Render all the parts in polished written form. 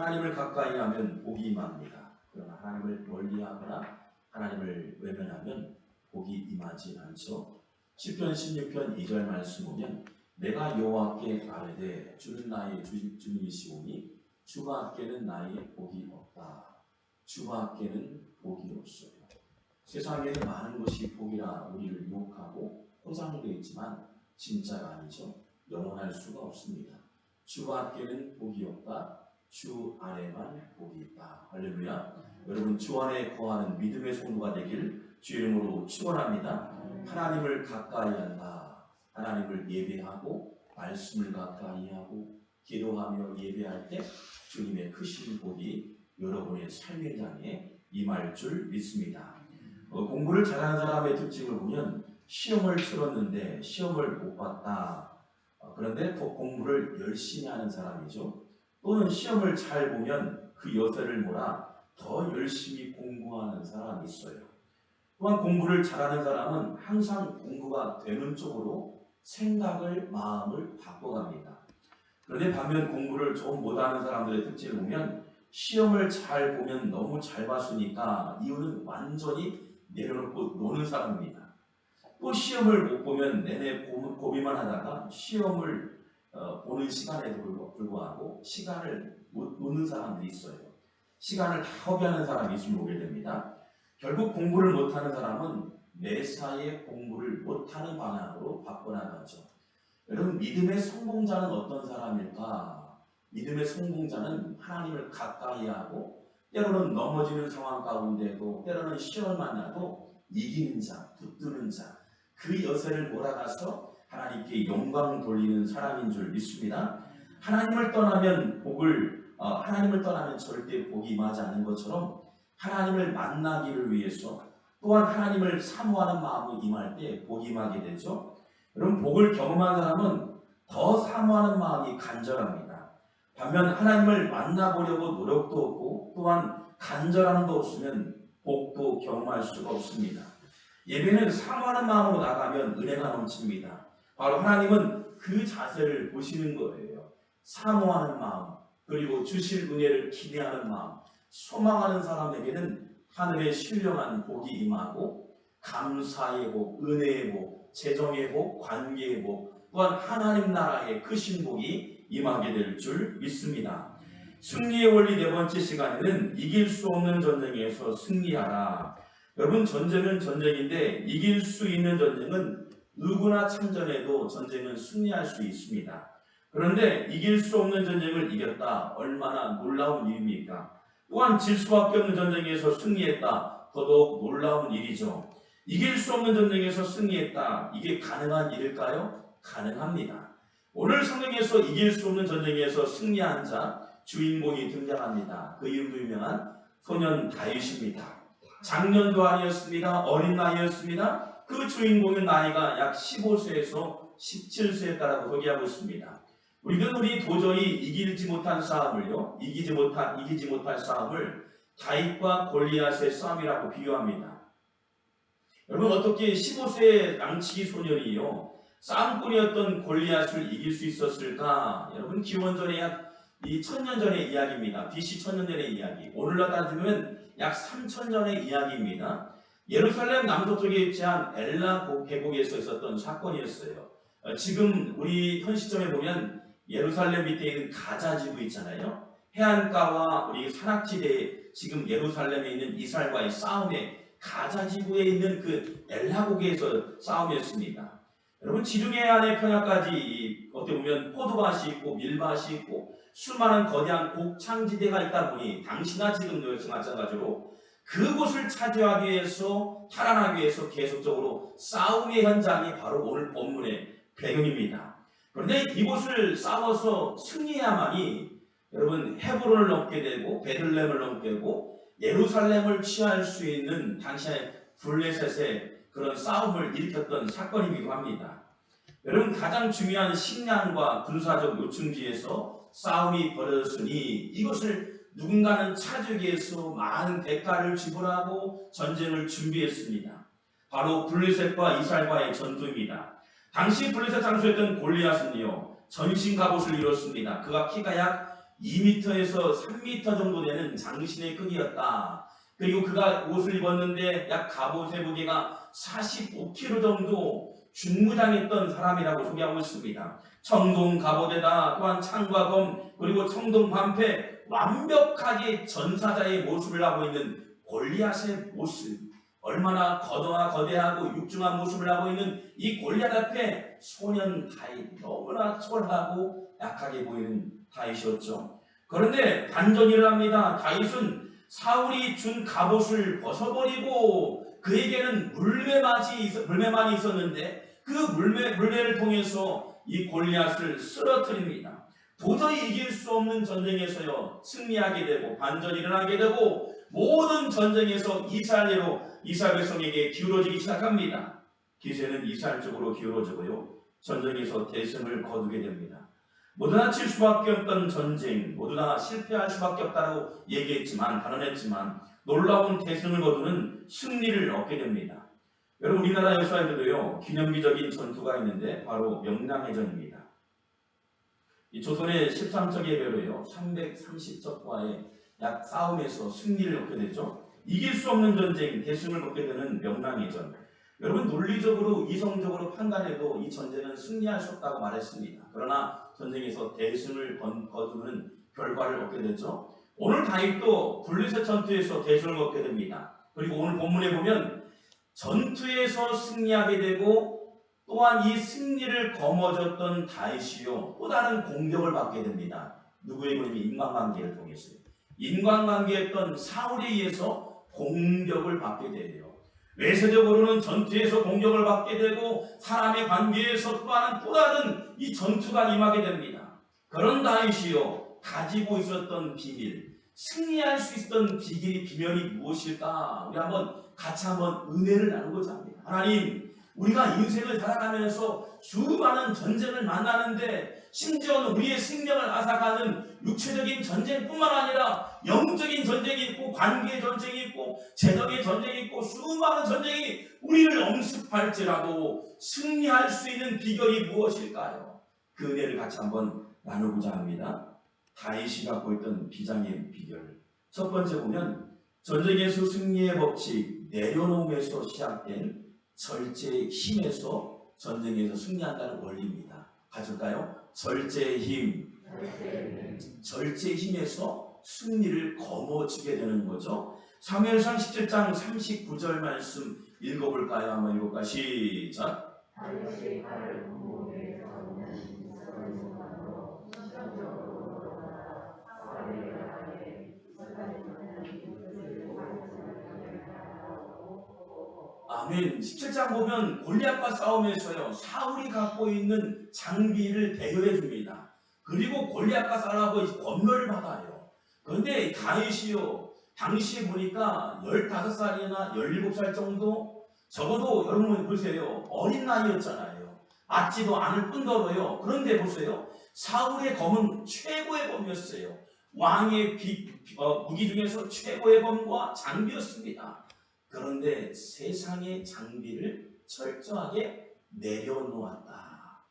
하나님을 가까이 하면 복이 임합니다. 그러나 하나님을 멀리하거나 하나님을 외면하면 복이 임하지 않죠. 시편 16편 2절 말씀 보면 내가 여호와께 아뢰되 주는 나의 주님이시오니 주가 밖에는 나의 복이 없다. 주가 밖에는 복이 없어요. 세상에는 많은 것이 복이라 우리를 유혹하고 포장되어 있지만 진짜가 아니죠. 영원할 수가 없습니다. 주가 밖에는 복이 없다. 주 안에만 복이 있다. 할렐루야. 여러분 주 안에 거하는 믿음의 성도가 되길 주 이름으로 축원합니다. 하나님을 가까이 한다. 하나님을 예배하고 말씀을 가까이 하고 기도하며 예배할 때 주님의 크신 복이 여러분의 삶의 장에 임할 줄 믿습니다. 공부를 잘하는 사람의 특징을 보면 시험을 치렀는데 시험을 못 봤다. 그런데 더 공부를 열심히 하는 사람이죠. 또는 시험을 잘 보면 그 여세를 몰아 더 열심히 공부하는 사람이 있어요. 또한 공부를 잘하는 사람은 항상 공부가 되는 쪽으로 생각을, 마음을 바꿔갑니다. 그런데 반면 공부를 좀 못하는 사람들의 특징을 보면 시험을 잘 보면 너무 잘 봤으니까 이유는 완전히 내려놓고 노는 사람입니다. 또 시험을 못 보면 내내 고민만 하다가 시험을 보는 시간에도 불구하고 시간을 못 놓는 사람들이 있어요. 시간을 다 허비하는 사람이 있으면 보게 됩니다. 결국 공부를 못하는 사람은 매사에 공부를 못하는 방향으로 바꿔나가죠. 여러분 믿음의 성공자는 어떤 사람일까? 믿음의 성공자는 하나님을 가까이 하고 때로는 넘어지는 상황 가운데도 때로는 시험을 만나도 이기는 자, 붙드는 자, 그 여세를 몰아가서 하나님께 영광 돌리는 사람인 줄 믿습니다. 하나님을 떠나면 하나님을 떠나면 절대 복이 임하지 않는 것처럼 하나님을 만나기를 위해서 또한 하나님을 사모하는 마음이 임할 때 복이 임하게 되죠. 여러분 복을 경험한 사람은 더 사모하는 마음이 간절합니다. 반면 하나님을 만나보려고 노력도 없고 또한 간절함도 없으면 복도 경험할 수가 없습니다. 예배는 사모하는 마음으로 나가면 은혜가 넘칩니다. 바로 하나님은 그 자세를 보시는 거예요. 사모하는 마음, 그리고 주실 은혜를 기대하는 마음, 소망하는 사람에게는 하늘의 신령한 복이 임하고 감사의 복, 은혜의 복, 재정의 복, 관계의 복, 또한 하나님 나라의 크신 복이 임하게 될 줄 믿습니다. 승리의 원리 네 번째 시간에는 이길 수 없는 전쟁에서 승리하라. 여러분 전쟁은 전쟁인데 이길 수 있는 전쟁은 누구나 참전해도 전쟁은 승리할 수 있습니다. 그런데 이길 수 없는 전쟁을 이겼다. 얼마나 놀라운 일입니까? 또한 질 수밖에 없는 전쟁에서 승리했다. 더더욱 놀라운 일이죠. 이길 수 없는 전쟁에서 승리했다. 이게 가능한 일일까요? 가능합니다. 오늘 성경에서 이길 수 없는 전쟁에서 승리한 자 주인공이 등장합니다. 그 이름도 유명한 소년 다윗입니다. 작년도 아니었습니다. 어린 나이였습니다. 그 주인공의 나이가 약 15세에서 17세였다라고 소개하고 있습니다. 우리 도저히 이기지 못한 싸움을요, 이기지 못할 싸움을 다윗과 골리앗의 싸움이라고 비유합니다. 여러분 어떻게 15세의 낭치기 소년이요 싸움꾼이었던 골리앗을 이길 수 있었을까? 여러분 기원전에 약 1000년 전의 이야기입니다. BC 1000년 전의 이야기. 오늘날 따지면 약 3000년의 이야기입니다. 예루살렘 남서쪽에 위치한 엘라 계곡에서 있었던 사건이었어요. 지금 우리 현 시점에 보면 예루살렘 밑에 있는 가자 지구 있잖아요. 해안가와 우리 산악지대에 지금 예루살렘에 있는 이스라엘과의 싸움에 가자 지구에 있는 그 엘라고개에서 싸움이었습니다. 여러분 지중해 안의 평야까지 어떻게 보면 포도밭이 있고 밀밭이 있고 수많은 거대한 곡창지대가 있다 보니 당시나 지금도 역시 마찬가지로 그곳을 차지하기 위해서 탈환하기 위해서 계속적으로 싸움의 현장이 바로 오늘 본문의 배경입니다. 그런데 이곳을 싸워서 승리해야만이 여러분 헤브론을 넘게 되고 베들레헴을 넘게 되고 예루살렘을 취할 수 있는 당시의 블레셋의 그런 싸움을 일으켰던 사건이기도 합니다. 여러분 가장 중요한 식량과 군사적 요충지에서 싸움이 벌어졌으니 이것을 누군가는 차지하기 위해서 많은 대가를 지불하고 전쟁을 준비했습니다. 바로 블레셋과 이스라엘과의 전투입니다. 당시 블레셋 장수였던 골리앗은요 전신 갑옷을 입었습니다. 그가 키가 약 2m에서 3m 정도 되는 장신의 크기였다. 그리고 그가 옷을 입었는데 약 갑옷의 무게가 45kg 정도 중무장했던 사람이라고 소개하고 있습니다. 청동 갑옷에다 또한 창과 검 그리고 청동 반패 완벽하게 전사자의 모습을 하고 있는 골리앗의 모습, 얼마나 거대하고 육중한 모습을 하고 있는 이 골리앗 앞에 소년 다윗, 너무나 초라하고 약하게 보이는 다윗이었죠. 그런데 반전이 일어납니다. 다윗은 사울이 준 갑옷을 벗어버리고 그에게는 물매만이 있었는데 그 물매를 통해서 이 골리앗을 쓰러뜨립니다. 도저히 이길 수 없는 전쟁에서요 승리하게 되고 반전이 일어나게 되고 모든 전쟁에서 이스라엘 백성에게 기울어지기 시작합니다. 기세는 이스라엘 쪽으로 기울어지고요 전쟁에서 대승을 거두게 됩니다. 모두 다 칠 수밖에 없던 전쟁, 모두 다 실패할 수밖에 없다고 단언했지만 놀라운 대승을 거두는 승리를 얻게 됩니다. 여러분 우리나라 역사에도요 기념비적인 전투가 있는데 바로 명랑해전입니다. 이 조선의 13척 예배로요 330척과의 약 싸움에서 승리를 얻게 되죠. 이길 수 없는 전쟁, 대승을 얻게 되는 명랑해전. 여러분 논리적으로 이성적으로 판단해도 이 전쟁은 승리할 수 없다고 말했습니다. 그러나 전쟁에서 대승을 거두는 결과를 얻게 되죠. 오늘 다윗도 블레셋 전투에서 대승을 얻게 됩니다. 그리고 오늘 본문에 보면 전투에서 승리하게 되고 또한 이 승리를 거머쥐었던 다윗이요 또 다른 공격을 받게 됩니다. 누구에 보면 인간관계를 통해서요. 인간관계였던 사울에 의해서 공격을 받게 돼요. 외세적으로는 전투에서 공격을 받게 되고 사람의 관계에서 또 다른 이 전투가 임하게 됩니다. 그런 다윗이요 가지고 있었던 비밀, 승리할 수 있었던 비밀이 무엇일까? 우리 같이 한번 은혜를 나누고자 합니다. 하나님, 우리가 인생을 살아가면서 수많은 전쟁을 만나는데 심지어는 우리의 생명을 앗아가는 육체적인 전쟁뿐만 아니라 영적인 전쟁이 있고 관계의 전쟁이 있고 재정의 전쟁이 있고 수많은 전쟁이 우리를 엄습할지라도 승리할 수 있는 비결이 무엇일까요? 그 은혜를 같이 한번 나누고자 합니다. 다윗이 갖고 있던 비장의 비결. 첫 번째 보면 전쟁에서 승리의 법칙, 내려놓음에서 시작된 절제의 힘에서 전쟁에서 승리한다는 원리입니다. 가질까요? 절제의 힘. 절제의 힘에서 승리를 거머쥐게 되는 거죠. 사무엘상 17장 39절 말씀 읽어볼까요? 한번 읽어볼까요? 시작. 아멘. 17장 보면 골리앗과 싸움에서요 사울이 갖고 있는 장비를 대여해 줍니다. 그리고 골리앗과 싸우고 권면을 받아요. 그런데 다윗이요 당시에 보니까 15살이나 17살 정도, 적어도 여러분 보세요 어린 나이였잖아요. 맞지도 않을 뿐더러요. 그런데 보세요 사울의 검은 최고의 검이었어요. 왕의 무기 중에서 최고의 검과 장비였습니다. 그런데 세상의 장비를 철저하게 내려놓았다.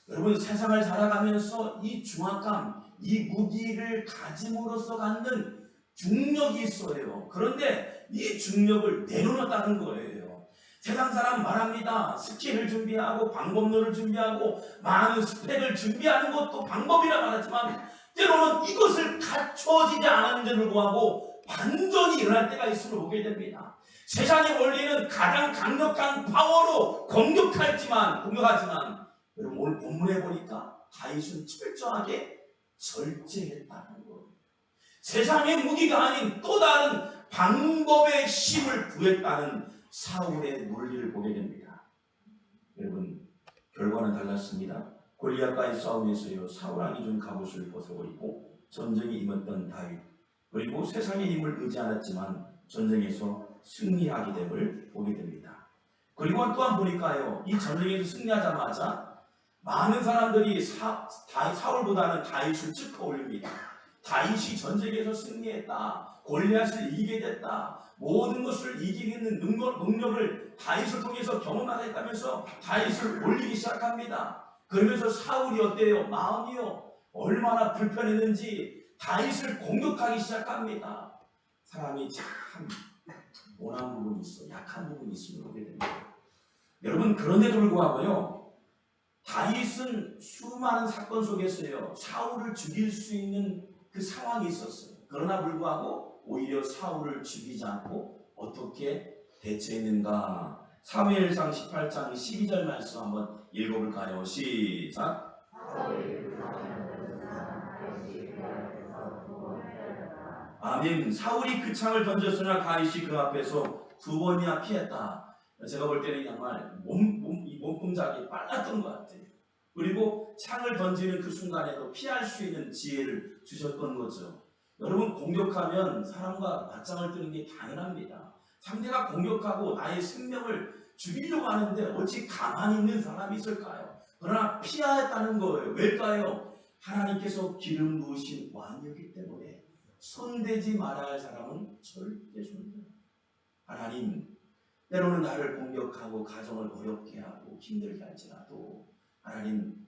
여러분 세상을 살아가면서 이 중압감, 이 무기를 가짐으로써 갖는 중력이 있어요. 그런데 이 중력을 내려놓았다는 거예요. 세상 사람 말합니다. 스킬을 준비하고 방법론을 준비하고 많은 스펙을 준비하는 것도 방법이라 말하지만 때로는 이것을 갖춰지지 않았는데도 불구하고 반전이 일어날 때가 있음을 보게 됩니다. 세상의 원리는 가장 강력한 파워로 공격하지만 여러분 오늘 본문에 보니까 다윗은 철저하게 절제했다는 거예요. 세상의 무기가 아닌 또 다른 방법의 힘을 구했다는 사울의 논리를 보게 됩니다. 여러분 결과는 달랐습니다. 골리앗과의 싸움에서요 사울 왕이 준 갑옷을 벗어버리고 전쟁에 임했던 다윗, 그리고 세상의 힘을 의지하였지만 전쟁에서 승리하게 됨을 보게 됩니다. 그리고 또한 보니까요 이 전쟁에서 승리하자마자 많은 사람들이 사울보다는 다윗을 찍어 올립니다. 다윗이 전쟁에서 승리했다, 골리앗을 이기게 됐다, 모든 것을 이기는 능력을 다윗을 통해서 경험하겠다면서 다윗을 올리기 시작합니다. 그러면서 사울이 어때요? 마음이요 얼마나 불편했는지 다윗을 공격하기 시작합니다. 사람이 참 원한 부분이 있어, 약한 부분이 있으면 그렇게 됩니다. 여러분, 그런데도 불구하고요, 다윗은 수많은 사건 속에서요 사울을 죽일 수 있는 그 상황이 있었어요. 그러나 불구하고 오히려 사울을 죽이지 않고 어떻게 대처했는가? 사무엘상 18장 12절 말씀 한번 읽어볼까요? 시작. 아멘. 사울이 그 창을 던졌으나 다윗이 그 앞에서 2번이나 피했다. 제가 볼 때는 정말 이 몸동작이 빨랐던 것 같아요. 그리고 창을 던지는 그 순간에도 피할 수 있는 지혜를 주셨던 거죠. 여러분, 공격하면 사람과 맞짱을 뜨는 게 당연합니다. 상대가 공격하고 나의 생명을 죽이려고 하는데 어찌 가만히 있는 사람이 있을까요? 그러나 피하였다는 거예요. 왜일까요? 하나님께서 기름 부으신 왕이었기 때문에 손대지 말아야 할 사람은 절대 손대요. 하나님, 때로는 나를 공격하고 가정을 어렵게 하고 힘들게 할지라도 하나님,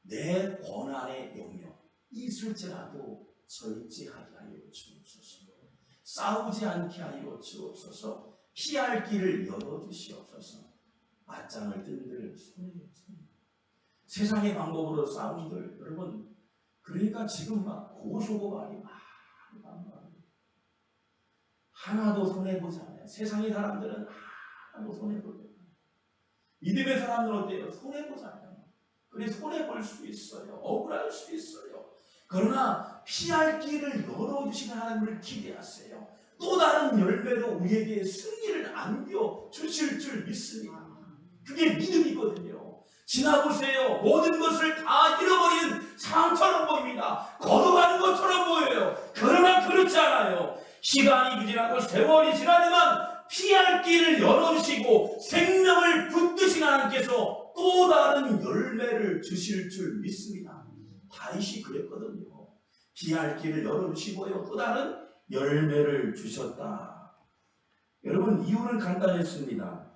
내 권한의 영역 있을지라도 절제하게 하여 주옵소서. 싸우지 않게 하여 주옵소서. 피할 길을 열어주시옵소서. 맞짱을 뜬들 손에 세상의 방법으로 싸움들, 여러분, 그러니까 지금 막 고소고발이 많아요. 하나도 손해보지 않아요. 세상의 사람들은 하나도 손해보지 않아요. 믿음의 사람들은 어때요? 손해보지 않아요. 그래, 손해볼 수 있어요. 억울할 수 있어요. 그러나 피할 길을 열어주시는 하나님을 기대하세요. 또 다른 열매로 우리에게 승리를 안겨주실 줄 믿습니다. 그게 믿음이거든요. 지나보세요. 모든 것을 다 잃어버린 상처럼 보입니다. 걸어가는 것처럼 보여요. 그러나 그렇지 않아요. 시간이 지나고 세월이 지나지만 피할 길을 열어주시고 생명을 붙드신 하나님께서 또 다른 열매를 주실 줄 믿습니다. 다윗이 그랬거든요. 피할 길을 열어주시고요, 또 다른 열매를 주셨다. 여러분, 이유는 간단했습니다.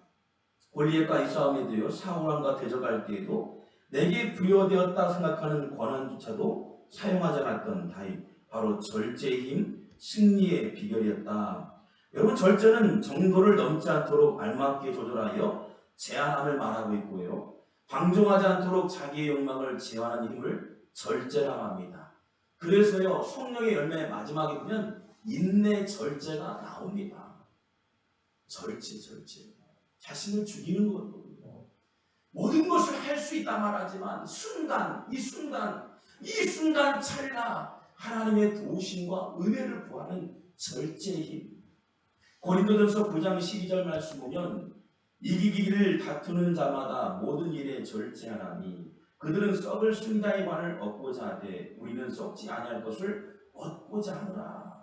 골리앗과의 싸움에도요, 사울왕과 대적할 때에도 내게 부여되었다 생각하는 권한조차도 사용하지 않았던 다윗, 바로 절제의 힘, 승리의 비결이었다. 여러분, 절제는 정도를 넘지 않도록 알맞게 조절하여 제한함을 말하고 있고요, 방종하지 않도록 자기의 욕망을 제한하는 힘을 절제라고 합니다. 그래서요, 성령의 열매의 마지막에 보면 인내 절제가 나옵니다. 절제. 자신을 죽이는 거거든요. 모든 것을 할 수 있다 말하지만 이 순간 찰나 하나님의 도우심과 은혜를 구하는 절제의 힘. 고린도전서 9장 12절 말씀 보면 이기기를 다투는 자마다 모든 일에 절제하나니 그들은 썩을 승자의 관을 얻고자 하되 우리는 썩지 아니할 것을 얻고자 하노라.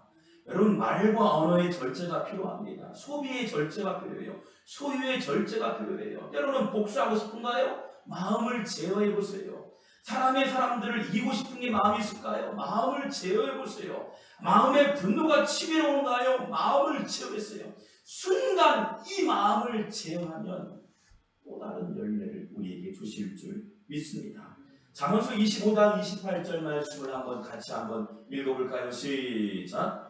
여러분, 말과 언어의 절제가 필요합니다. 소비의 절제가 필요해요. 소유의 절제가 필요해요. 때로는 복수하고 싶은가요? 마음을 제어해 보세요. 사람들을 이기고 싶은 게 마음이 있을까요? 마음을 제어해 보세요. 마음에 분노가 치밀어오는가요? 마음을 제어했어요. 순간 이 마음을 제어하면 또 다른 열매를 우리에게 주실 줄 믿습니다. 잠언서 25장 28절 말씀을 같이 한번 읽어볼까요? 시작.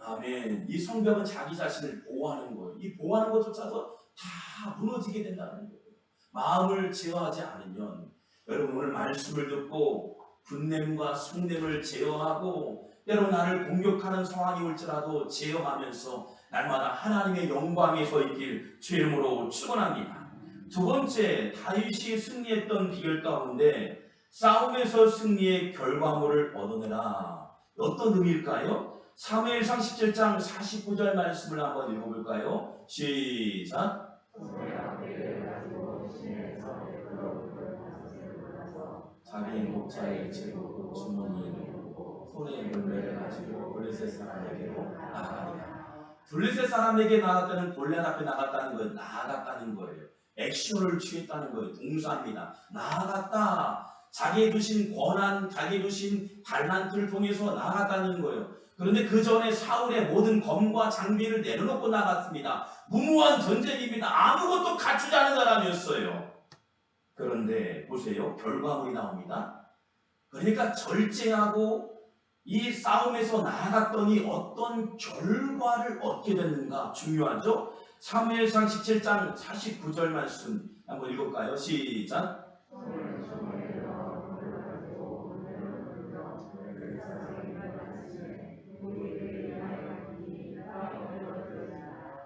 아멘. 이 성벽은 자기 자신을 보호하는 거예요. 이 보호하는 것조차도 다 무너지게 된다는 거예요. 마음을 제어하지 않으면, 여러분, 오늘 말씀을 듣고 분냄과 속냄을 제어하고 때로 나를 공격하는 상황이 올지라도 제어하면서 날마다 하나님의 영광에 서 있길 주 이름으로 축원합니다. 두 번째, 다윗이 승리했던 비결 가운데 싸움에서 승리의 결과물을 얻어내라. 어떤 의미일까요? 사무엘상 17장 49절 말씀을 한번 읽어볼까요? 시작. 자기 목자의 제국 주머니에 넣고 손에 열매를 가지고 블레셋 사람에게로 나아가니라. 블레셋 사람에게 나아갔다는 골리앗 앞에 나갔다는 거예요. 나아갔다는 거예요. 액션을 취했다는 거예요. 동사입니다. 나아갔다. 자기의 주신 권한, 자기의 주신 달란트를 통해서 나아갔다는 거예요. 그런데 그 전에 사울의 모든 검과 장비를 내려놓고 나갔습니다. 무모한 전쟁입니다. 아무것도 갖추지 않은 사람이었어요. 그런데 보세요. 결과물이 나옵니다. 그러니까 절제하고 이 싸움에서 나아갔더니 어떤 결과를 얻게 됐는가 중요하죠. 사무엘상 17장 49절 말씀 한번 읽어볼까요? 시작.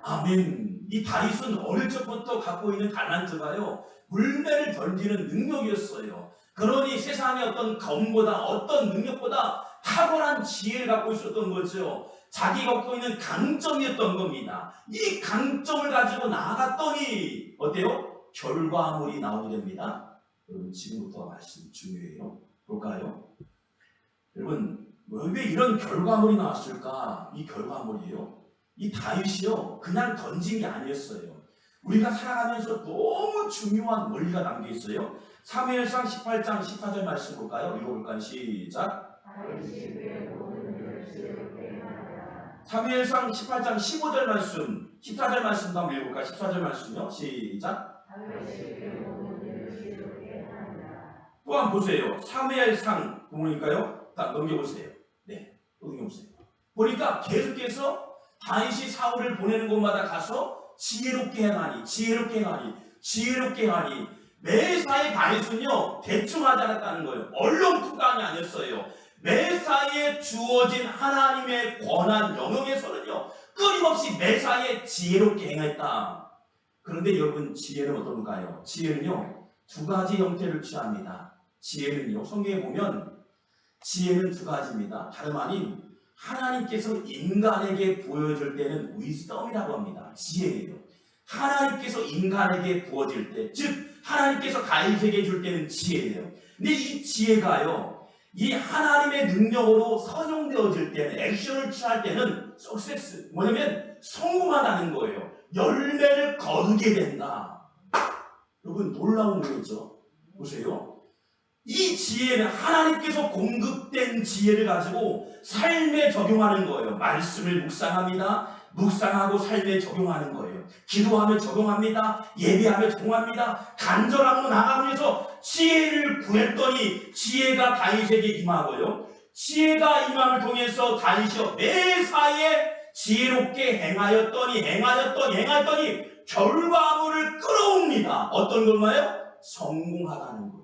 아멘. 이 다윗은 어릴 적부터 갖고 있는 달란트가요, 물매를 던지는 능력이었어요. 그러니 세상의 어떤 검보다, 어떤 능력보다 탁월한 지혜를 갖고 있었던 거죠. 자기가 갖고 있는 강점이었던 겁니다. 이 강점을 가지고 나아갔더니 어때요? 결과물이 나오게 됩니다. 여러분, 지금부터 말씀 중요해요. 볼까요? 여러분, 왜 이런 결과물이 나왔을까? 이 결과물이에요. 이 다윗이요, 그냥 던진 게 아니었어요. 우리가 살아가면서 너무 중요한 원리가 담겨 있어요. 사무엘상 18장 14절 말씀 볼까요? 읽어볼까요? 시작. 사무엘상 18장 15절 말씀, 14절 말씀도 한번 읽어볼까요? 14절 말씀이요. 시작. 또한 보세요. 사무엘상 보니까요, 딱 넘겨보세요. 네, 넘겨보세요. 보니까 계속해서 다윗이 사울을 보내는 곳마다 가서 지혜롭게 행하니, 지혜롭게 행하니, 지혜롭게 행하니, 매사에 다윗은요 대충 하지 않았다는 거예요. 얼렁뚱땅이 아니었어요. 매사에 주어진 하나님의 권한 영역에서는요 끊임없이 매사에 지혜롭게 행했다. 그런데 여러분, 지혜는 어떤가요? 지혜는요 두 가지 형태를 취합니다. 지혜는요, 성경에 보면 지혜는 두 가지입니다. 다름 아닌 하나님께서 인간에게 보여줄 때는 위스덤이라고 합니다. 지혜예요. 하나님께서 인간에게 부어질 때, 즉 하나님께서 다윗에게 줄 때는 지혜예요. 근데 이 지혜가요, 이 하나님의 능력으로 선용되어질 때는, 액션을 취할 때는 석세스, 뭐냐면 성공하다는 거예요. 열매를 거두게 된다. 여러분, 놀라운 거죠. 보세요. 이 지혜는 하나님께서 공급된 지혜를 가지고 삶에 적용하는 거예요. 말씀을 묵상합니다. 묵상하고 삶에 적용하는 거예요. 기도하며 적용합니다. 예배하며 적용합니다. 간절함으로 나가면서 지혜를 구했더니 지혜가 다윗에게 임하고요. 지혜가 임함을 통해서 다윗이 매사에 지혜롭게 행하였더니 결과물을 끌어옵니다. 어떤 걸까요? 성공하다는 거예요.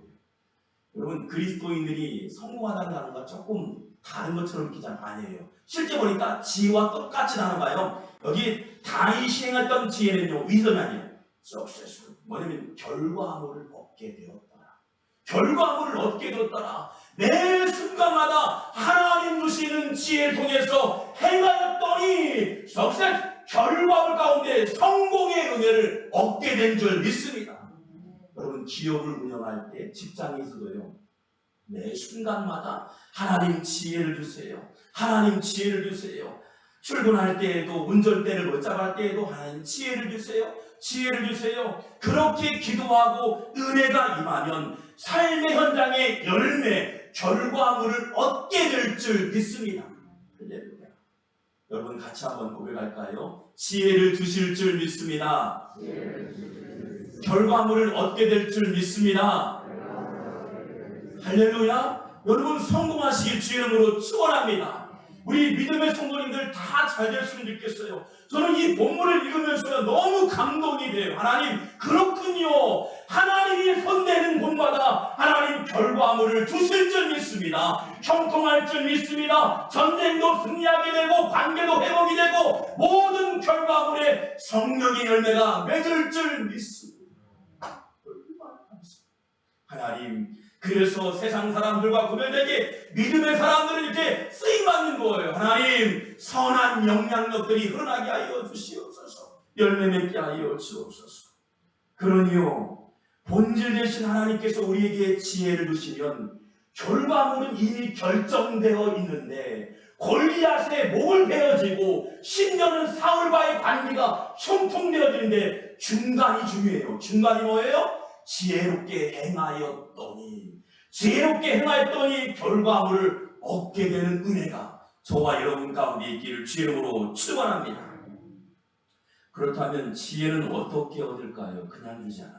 여러분, 그리스도인들이 성공하다는 단어가 조금 다른 것처럼 느끼지 아니에요. 실제 보니까 지혜와 똑같이 단어가요. 여기 다윗이 행했던 지혜는요, 위선이 아니에요. successful. 뭐냐면 결과물을 얻게 되었더라. 결과물을 얻게 되었더라. 매 순간마다 하나님 주시는 지혜를 통해서 행하였더니 success, 결과물 가운데 성공의 은혜를 얻게 된 줄 믿습니다. 여러분, 기업을 운영할 때, 직장에서도요, 매 순간마다 하나님 지혜를 주세요. 하나님 지혜를 주세요. 출근할 때에도, 운전대를 못 잡을 때에도 하나님 지혜를 주세요. 지혜를 주세요. 그렇게 기도하고 은혜가 임하면 삶의 현장에 열매, 결과물을 얻게 될 줄 믿습니다. 할렐루야. 여러분, 같이 한번 고백할까요? 지혜를 주실 줄 믿습니다. 결과물을 얻게 될 줄 믿습니다. 할렐루야. 여러분, 성공하시길 주의 이름으로 축원합니다. 우리 믿음의 성도님들 다 잘 됐으면 좋겠어요. 저는 이 본문을 읽으면서 너무 감동이 돼요. 하나님, 그렇군요. 하나님이 손대는 곳마다 하나님 결과물을 주실 줄 믿습니다. 형통할 줄 믿습니다. 전쟁도 승리하게 되고 관계도 회복이 되고 모든 결과물에 성령의 열매가 맺을 줄 믿습니다. 하나님, 그래서 세상 사람들과 구별되게 믿음의 사람들은 이렇게 쓰임받는 거예요. 하나님, 선한 영향력들이 흘러나게 하여 주시옵소서. 열매 맺게 하여 주옵소서. 그러니요, 본질 되신 하나님께서 우리에게 지혜를 주시면 결과물은 이미 결정되어 있는데, 골리앗의 목을 베어지고 심지어는 사울과의 관계가 형통되어지는데 중간이 중요해요. 중간이 뭐예요? 지혜롭게 행하였더니 결과물을 얻게 되는 은혜가 저와 여러분 가운데 있기를 주의 이름으로 축원합니다. 그렇다면 지혜는 어떻게 얻을까요? 그냥 주지 않아요.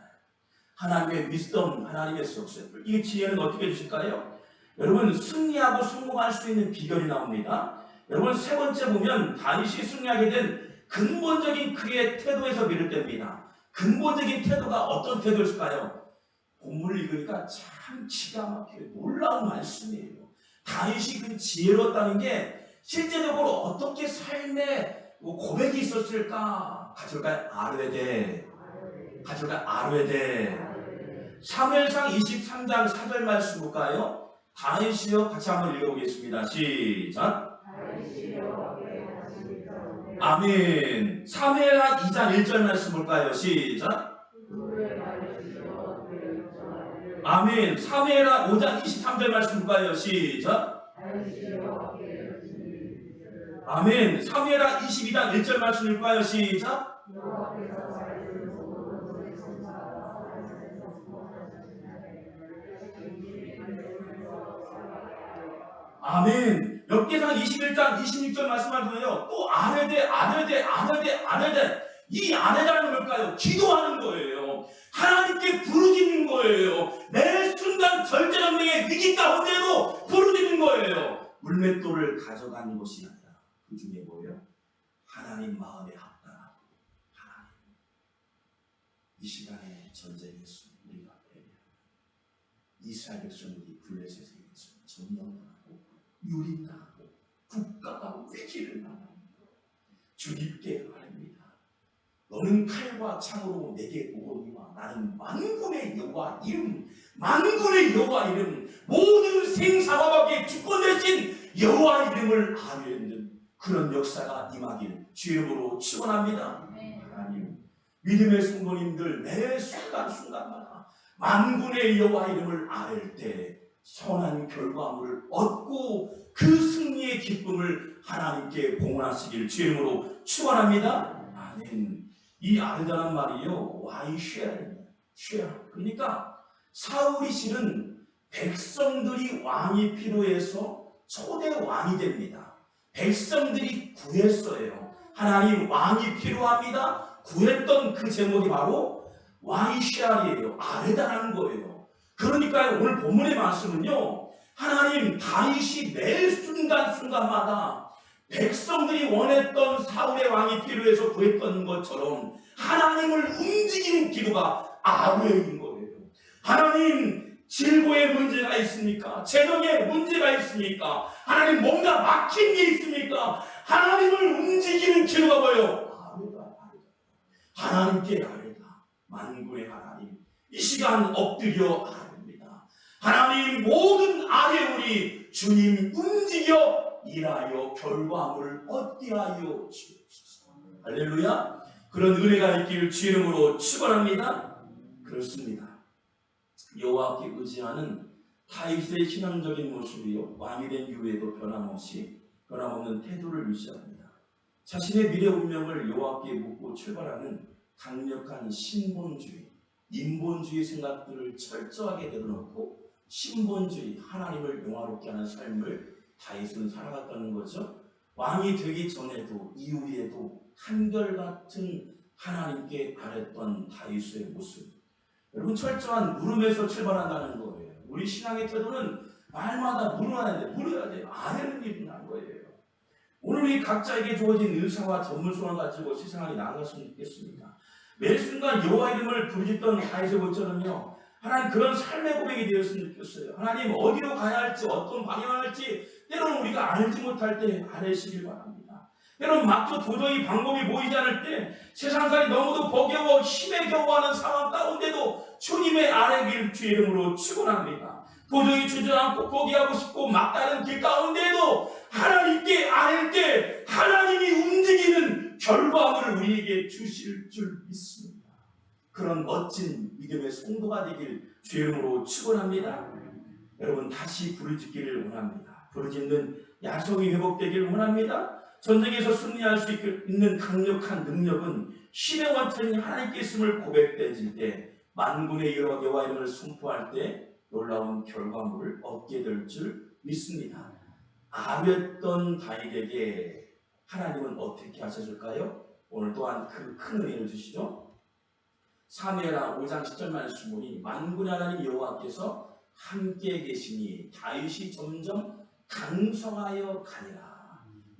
하나님의 위스덤, 하나님의 석쇠풀. 이 지혜는 어떻게 해주실까요? 여러분, 승리하고 성공할 수 있는 비결이 나옵니다. 여러분, 세 번째 보면 다윗이 승리하게 된 근본적인 그의 태도에서 비롯됩니다. 근본적인 태도가 어떤 태도일까요? 본문을 읽으니까 참 기가 막히게 놀라운 말씀이에요. 다윗이 그 지혜로웠다는 게 실제적으로 어떻게 삶에 고백이 있었을까? 가져올까요? 아르웨데. 사무엘상 23장 4절 말씀 볼까요? 다윗이요, 같이 한번 읽어보겠습니다. 시작. 아멘. 사무엘상 2장 1절 말씀 볼까요? 시작. 아멘. 사무엘상 5장 23절 말씀 볼까요? 시작. 아멘. 사무엘상 22장 1절 말씀 볼까요? 시작. 아멘. 역대상 21장 26절 말씀하면요, 또 아뢰되 이 아뢰다는 뭘까요? 기도하는 거예요. 하나님께 부르짖는 거예요. 매 순간 절대정령의 위기 가운데도 부르짖는 거예요. 물맷돌을 가져간 것이 아니라 그 중에 뭐예요? 하나님 마음에 합당하고 하나님, 이 시간에 전쟁에서 우리가 패배하고 이스라엘 백성들이 블레셋에 의해서 점령당하고 유린당하고 국가가 위기를 당합니다. 주님께 아뢰니다. 너는 칼과 창으로 내게 오거니와 나는 만군의 여호와 이름 모든 생사화밖에 주권 대신 여호와 이름을 아뢰는 그런 역사가 임하길 주 이름으로 축원합니다. 하나님, 믿음의 성도님들 매 순간순간마다 만군의 여호와 이름을 아뢰 때 선한 결과물을 얻고 그 승리의 기쁨을 하나님께 봉헌하시길 주 이름으로 축원합니다. 아멘. 이 아르다는 말이요, 와이쉐아입니다. 그러니까 사울이 실은 백성들이 왕이 필요해서 초대 왕이 됩니다. 백성들이 구했어요. 하나님, 왕이 필요합니다. 구했던 그 제목이 바로 와이쉐아이에요. 아르다라는 거예요. 그러니까 오늘 본문의 말씀은요, 하나님, 다윗이 매 순간순간마다 백성들이 원했던 사울의 왕이 필요해서 구했던 것처럼 하나님을 움직이는 기도가 아뢰인 거예요. 하나님, 질고에 문제가 있습니까? 재정에 문제가 있습니까? 하나님, 뭔가 막힌 게 있습니까? 하나님을 움직이는 기도가 뭐예요? 아뢰다. 하나님께 아뢰다. 만군의 하나님, 이 시간 엎드려 아뢰입니다. 하나님, 모든 아뢰오니 주님 움직여 일하여 결과물을 얻게 하여 주옵소서. 할렐루야. 그런 은혜가 있기를 주 이름으로 축원합니다. 그렇습니다. 여호와께 의지하는 다윗의 신앙적인 모습이요, 왕이 된 이후에도 변함없는 태도를 유지합니다. 자신의 미래 운명을 여호와께 묻고 출발하는 강력한 신본주의, 인본주의 생각들을 철저하게 내려놓고 신본주의, 하나님을 영화롭게 하는 삶을 다윗은 살아갔다는 거죠. 왕이 되기 전에도 이후에도 한결같은 하나님께 아뢰던 다윗의 모습. 여러분, 철저한 물음에서 출발한다는 거예요. 우리 신앙의 태도는 말마다 물어야 돼요. 아뢰는 일이 난 거예요. 오늘 우리 각자에게 주어진 은사와 전문성을 가지고 세상에 나아갔으면 좋겠습니다. 매 순간 여호와 이름을 부르짖던 다윗의 것처럼요, 하나님, 그런 삶의 고백이 되었으면 좋겠어요. 하나님, 어디로 가야 할지, 어떤 방향을 할지 때로는 우리가 알지 못할 때 아뢰시길 바랍니다. 때로는 막도 도저히 방법이 보이지 않을 때, 세상살이 너무도 버거워 힘에 겨워하는 상황 가운데도 주님의 아뢰길 주 이름으로 축원합니다. 도저히 주저앉고 포기하고 싶고 막다른 길 가운데도 하나님께 아뢰 때 하나님이 움직이는 결과물을 우리에게 주실 줄 믿습니다. 그런 멋진 믿음의 성도가 되길 주 이름으로 축원합니다. 여러분, 다시 부르짖기를 원합니다. 부르짖는 야성이 회복되기를 원합니다. 전쟁에서 승리할 수 있는 강력한 능력은 신의 원천이 하나님께 있음을 고백되질 때, 만군의 여호와 이름을 선포할 때 놀라운 결과물을 얻게 될 줄 믿습니다. 아뢰던 다윗에게 하나님은 어떻게 하셨을까요? 오늘 또한 그 큰 은혜를 주시죠. 사무엘하 5장 10절 말씀 보니 만군의 하나님 여호와께서 함께 계시니 다윗이 점점 강성하여 가니라.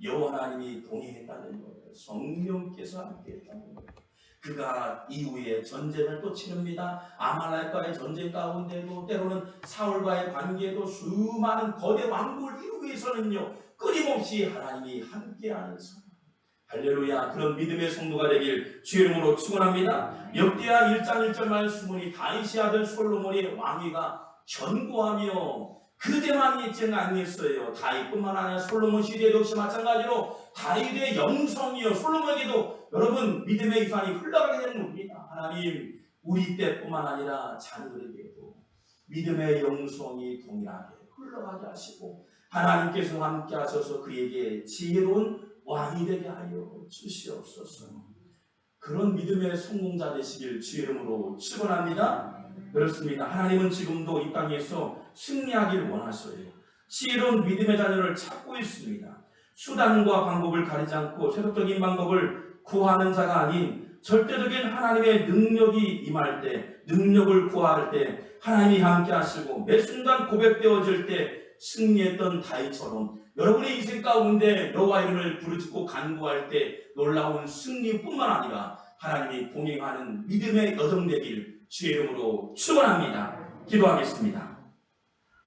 여호와 하나님이 동행했다는 거예요. 성령께서 함께했다는 거예요. 그가 이후에 전쟁을 또 치릅니다. 아말렉과의 전쟁 가운데도 때로는 사울과의 관계도 수많은 거대 왕국을 이루기 위해서는요 끊임없이 하나님이 함께하는 사람. 할렐루야. 그런 믿음의 성도가 되길 주 이름으로 축원합니다. 역대하 1장 1절 말씀은 다윗의 아들 솔로몬의 왕위가 견고하며 그대만 있지는 아니었어요. 다윗뿐만 아니라 솔로몬 시대도 역시 마찬가지로 다윗의 영성이요 솔로몬에게도 여러분 믿음의 유산이 흘러가게 되는 겁니다. 하나님 우리 때뿐만 아니라 자녀들에게도 믿음의 영성이 동일하게 흘러가게 하시고 하나님께서 함께 하셔서 그에게 지혜로운 왕이 되게 하여 주시옵소서. 그런 믿음의 성공자 되시길 주 이름으로 축원합니다. 그렇습니다. 하나님은 지금도 이 땅에서 승리하길 원하셔요. 지혜로운 믿음의 자녀를 찾고 있습니다. 수단과 방법을 가리지 않고 세속적인 방법을 구하는 자가 아닌 절대적인 하나님의 능력이 임할 때, 능력을 구할 때 하나님이 함께 하시고 매 순간 고백되어질 때 승리했던 다윗처럼 여러분의 인생 가운데 여호와 이름을 부르짖고 간구할 때 놀라운 승리뿐만 아니라 하나님이 동행하는 믿음의 여정 되길 주의 이름으로 축원합니다. 기도하겠습니다.